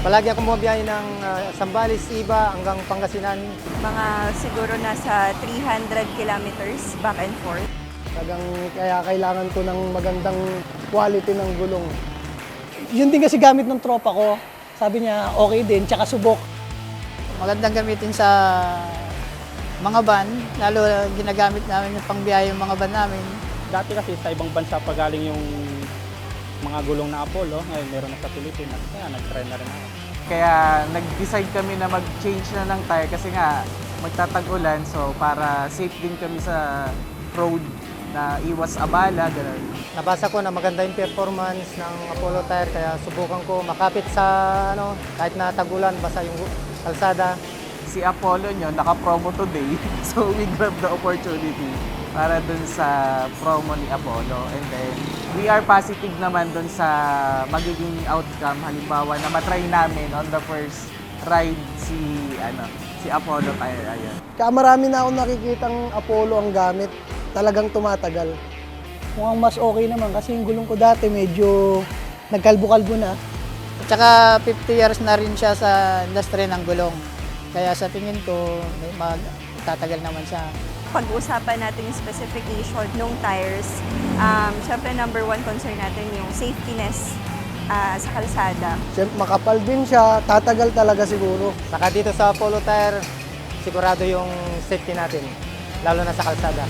Palagi ako bumabiyahe ng Zambales, Iba hanggang Pangasinan. Mga siguro nasa 300 kilometers back and forth. Kaya kailangan ko ng magandang quality ng gulong. Yun din kasi gamit ng tropa ko. Sabi niya, okay din, tsaka subok. Magandang gamitin sa mga van, lalo ginagamit namin yung pangbiyahe yung mga van namin. Dati kasi sa ibang bansa pa galing yung mga gulong na Apollo, ngayon meron na sa Pilipinas, kaya nag-try na rin ako. Kaya nag-decide kami na mag-change na ng tire kasi nga magtatag-ulan, so para safe din kami sa road na iwas abala, gano'n. Nabasa ko na maganda yung performance ng Apollo tire kaya subukan ko makapit sa kahit na tagulan, basa yung kalsada. Si Apollo nyo, naka-promo today, so we grabbed the opportunity para dun sa promo ni Apollo. And then, we are positive naman dun sa magiging outcome. Halimbawa, na matry namin on the first ride si Apollo tire. Ayan. Kaya marami na akong nakikitang Apollo ang gamit. Talagang tumatagal. Mukhang mas okay naman kasi yung gulong ko dati medyo nagkalbo-kalbo na. At saka 50 years na rin siya sa industry ng gulong. Kaya sa tingin ko, tatagal naman siya. Pag-usapan natin yung specification ng tires, syempre number one concern natin yung safetyness sa kalsada. Siyempre, makapal din siya, tatagal talaga siguro. Saka dito sa Apollo tire, sigurado yung safety natin, lalo na sa kalsada.